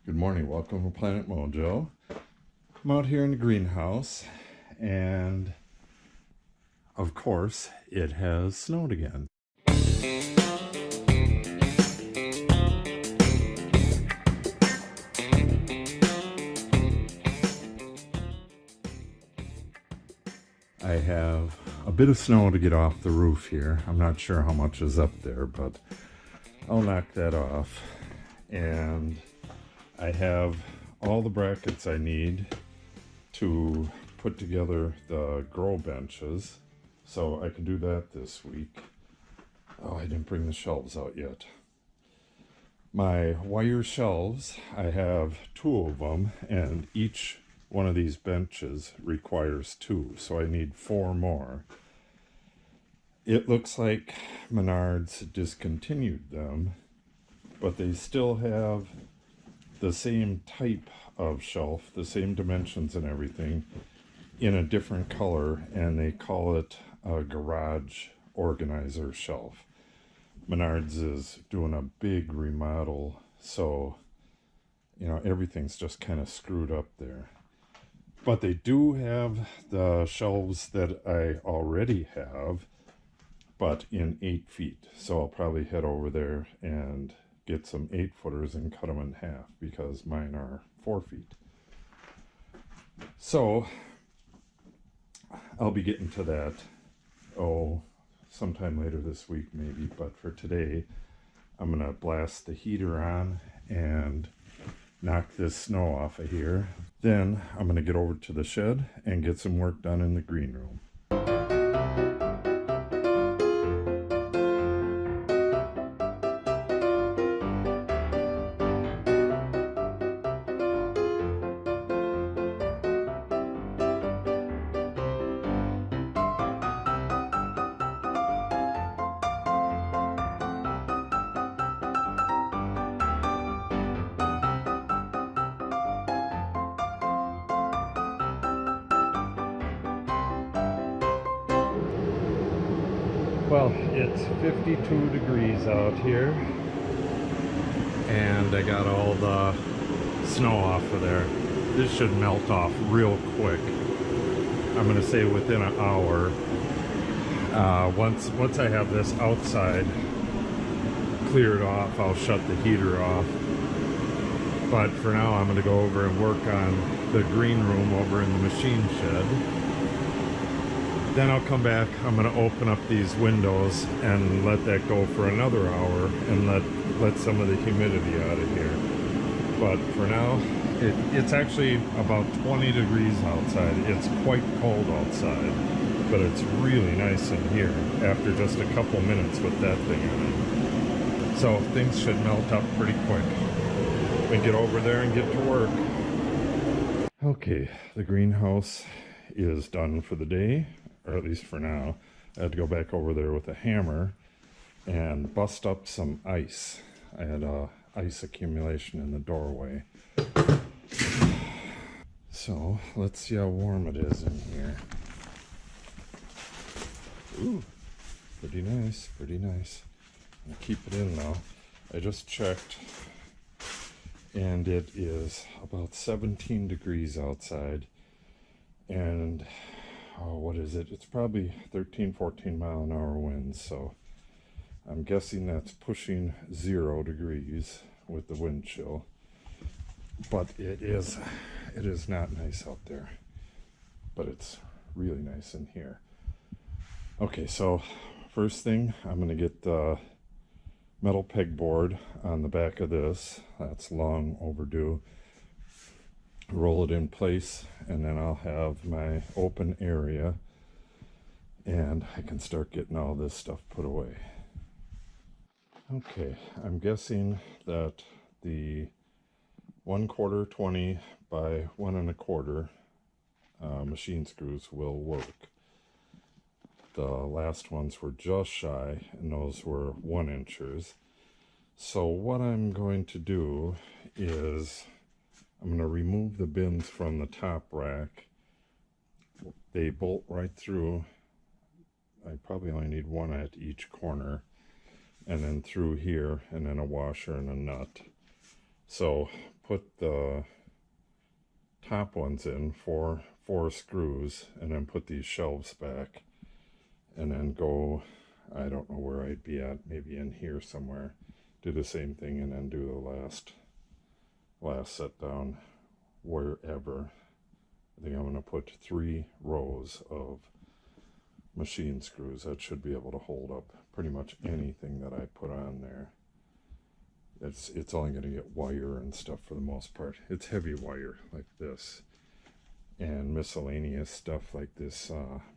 Good morning, welcome to Planet Mojo. I'm out here in the greenhouse, and of course, it has snowed again. I have a bit of snow to get off the roof here. I'm not sure how much is up there, but I'll knock that off. And I have all the brackets I need to put together the grow benches, so I can do that this week. Oh, I didn't bring the shelves out yet. My wire shelves, I have 2 of them, and each one of these benches requires 2, so I need 4 more. It looks like Menards discontinued them, but they still have the same type of shelf, the same dimensions and everything, in a different color, and they call it a garage organizer shelf. Menards is doing a big remodel, so everything's just kind of screwed up there. But they do have the shelves that I already have, but in 8 feet. So I'll probably head over there and get some 8-footers and cut them in half, because mine are 4 feet. So I'll be getting to that, sometime later this week maybe, but for today I'm gonna blast the heater on and knock this snow off of here. Then I'm gonna get over to the shed and get some work done in the green room. Well, it's 52 degrees out here, and I got all the snow off of there. This should melt off real quick. I'm gonna say within an hour. Once I have this outside cleared off, I'll shut the heater off. But for now, I'm gonna go over and work on the green room over in the machine shed. Then I'll come back, I'm going to open up these windows and let that go for another hour and let some of the humidity out of here. But for now, it's actually about 20 degrees outside. It's quite cold outside, but it's really nice in here after just a couple minutes with that thing on it. So things should melt up pretty quick. We get over there and get to work. Okay, the greenhouse is done for the day. Or at least for now. I had to go back over there with a hammer and bust up some ice. I had ice accumulation in the doorway. So let's see how warm it is in here. Ooh, pretty nice, pretty nice. I'll keep it in though. I just checked, and it is about 17 degrees outside, and what is it? It's probably 13, 14 mile an hour winds, so I'm guessing that's pushing 0 degrees with the wind chill. But it is not nice out there, but it's really nice in here. Okay, so first thing, I'm going to get the metal pegboard on the back of this. That's long overdue. Roll it in place, and then I'll have my open area, and I can start getting all this stuff put away. Okay, I'm guessing that the 1/4 20 by 1 1/4 machine screws will work. The last ones were just shy, and those were 1 inches. So what I'm going to do is I'm going to remove the bins from the top rack. They bolt right through. I probably only need 1 at each corner, and then through here, and then a washer and a nut. So put the top ones in, four screws, and then put these shelves back, and then go, I don't know where I'd be at, maybe in here somewhere, do the same thing, and then do the last set down wherever. I think I'm going to put 3 rows of machine screws. That should be able to hold up pretty much anything that I put on there. It's only going to get wire and stuff for the most part. It's heavy wire like this, and miscellaneous stuff like this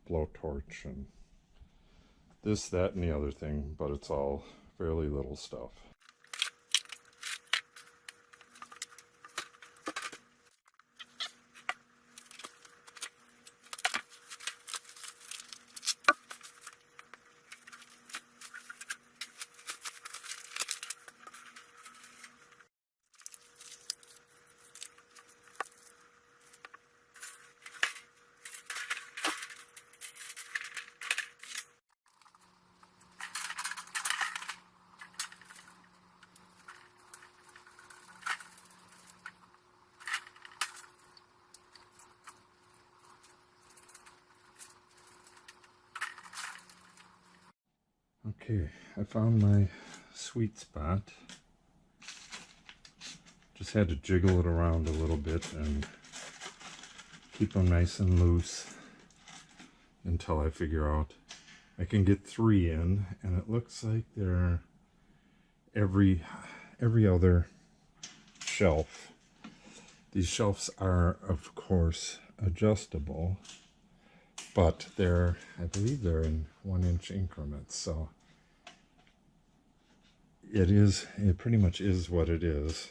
blowtorch and this, that, and the other thing, but it's all fairly little stuff. Okay, I found my sweet spot. Just had to jiggle it around a little bit and keep them nice and loose until I figure out I can get 3 in, and it looks like they're every other shelf. These shelves are, of course, adjustable, but I believe they're in 1-inch increments, so it pretty much is what it is.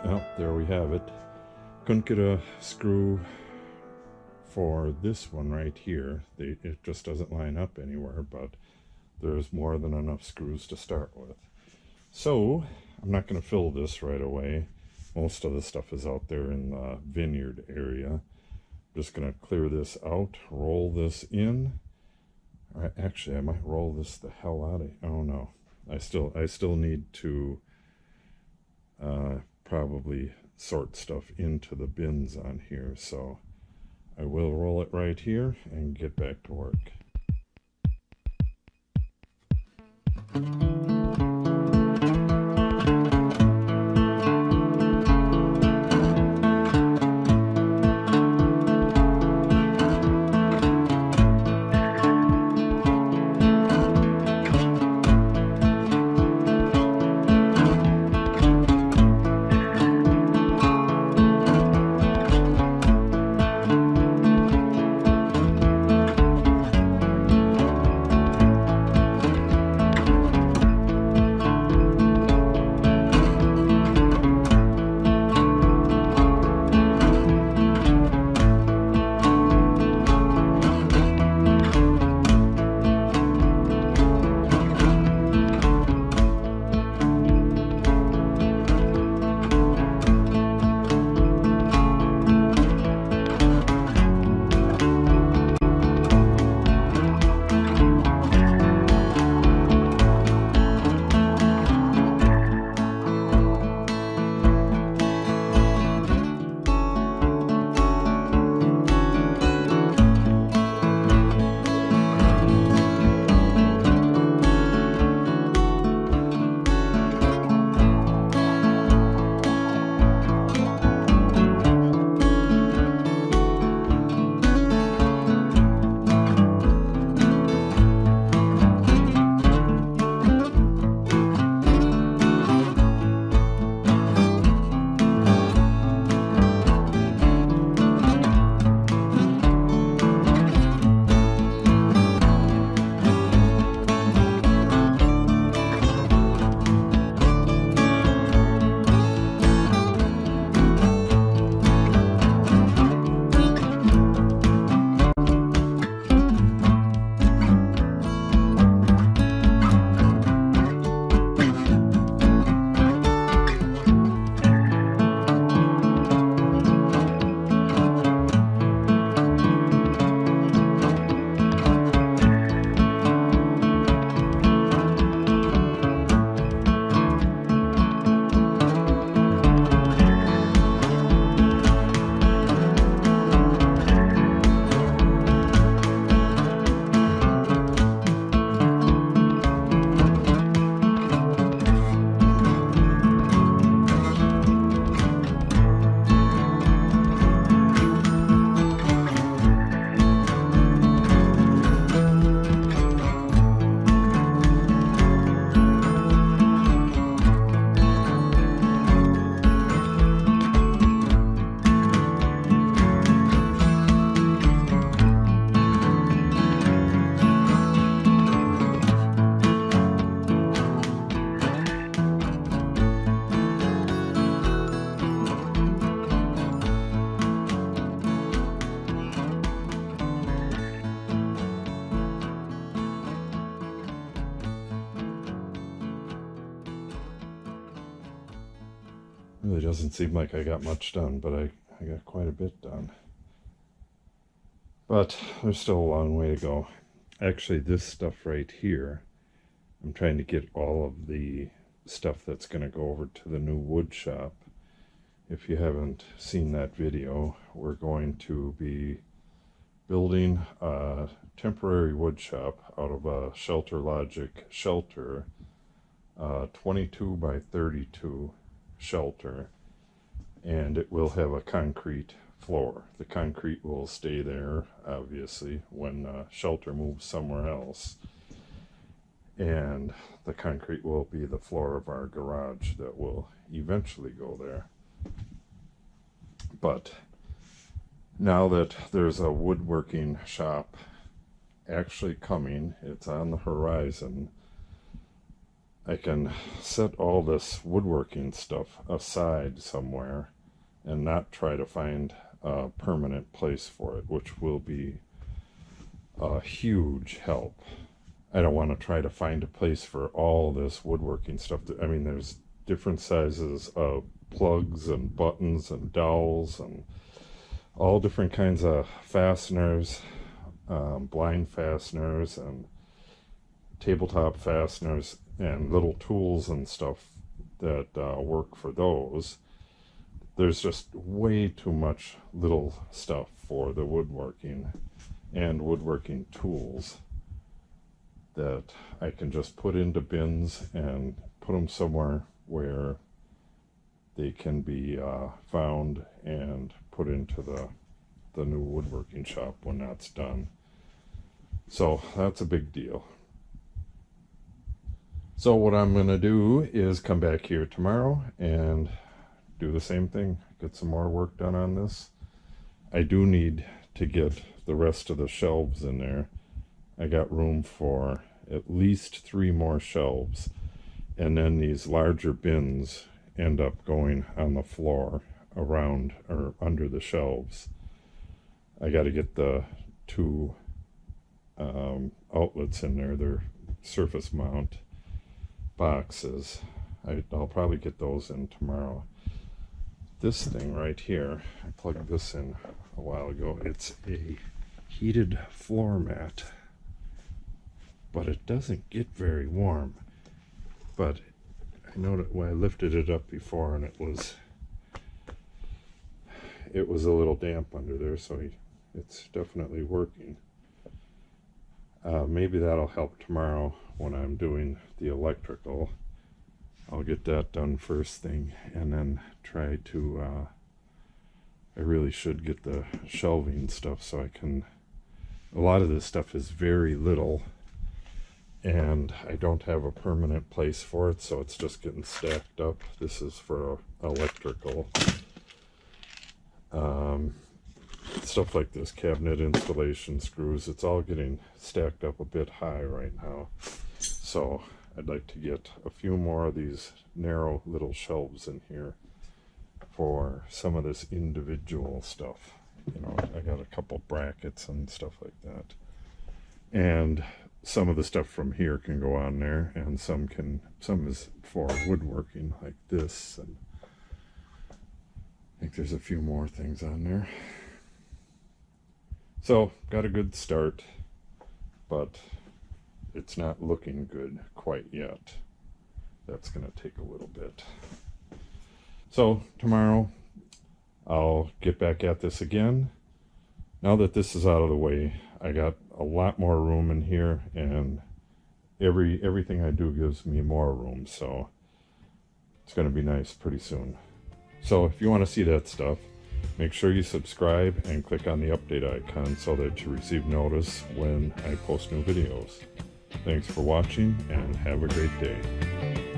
Well, there we have it. Couldn't get a screw for this one right here. It just doesn't line up anywhere, but there's more than enough screws to start with. So I'm not going to fill this right away. Most of the stuff is out there in the vineyard area. I'm just going to clear this out, roll this in. Actually, I might roll this the hell out of it. Oh no, I still need to probably sort stuff into the bins on here, so I will roll it right here and get back to work. Really doesn't seem like I got much done, but I got quite a bit done. But there's still a long way to go. Actually, this stuff right here, I'm trying to get all of the stuff that's going to go over to the new wood shop. If you haven't seen that video, we're going to be building a temporary wood shop out of a ShelterLogic shelter, 22 by 32 shelter, and it will have a concrete floor. The concrete will stay there, obviously, when shelter moves somewhere else, and the concrete will be the floor of our garage that will eventually go there. But now that there's a woodworking shop actually coming, it's on the horizon, I can set all this woodworking stuff aside somewhere and not try to find a permanent place for it, which will be a huge help. I don't want to try to find a place for all this woodworking stuff. I mean, there's different sizes of plugs and buttons and dowels and all different kinds of fasteners, blind fasteners and tabletop fasteners and little tools and stuff that work for those. There's just way too much little stuff for the woodworking and woodworking tools that I can just put into bins and put them somewhere where they can be found and put into the new woodworking shop when that's done. So that's a big deal. So what I'm going to do is come back here tomorrow and do the same thing, get some more work done on this. I do need to get the rest of the shelves in there. I got room for at least 3 more shelves, and then these larger bins end up going on the floor around or under the shelves. I got to get the 2 outlets in there. They're surface mount boxes. I'll probably get those in tomorrow. This thing right here, I plugged this in a while ago. It's a heated floor mat, but it doesn't get very warm. But I noticed when I lifted it up before, and it was a little damp under there, so it's definitely working. Maybe that'll help tomorrow when I'm doing the electrical. I'll get that done first thing, and then try to, I really should get the shelving stuff so I can, a lot of this stuff is very little, and I don't have a permanent place for it, so it's just getting stacked up. This is for electrical. Stuff like this, cabinet installation screws, it's all getting stacked up a bit high right now. So I'd like to get a few more of these narrow little shelves in here for some of this individual stuff. You know, I got a couple brackets and stuff like that. And some of the stuff from here can go on there, and some is for woodworking like this, and I think there's a few more things on there. So got a good start, but it's not looking good quite yet. That's going to take a little bit. So tomorrow I'll get back at this again. Now that this is out of the way, I got a lot more room in here, and everything I do gives me more room, so it's going to be nice pretty soon. So if you want to see that stuff, make sure you subscribe and click on the update icon so that you receive notice when I post new videos. Thanks for watching, and have a great day.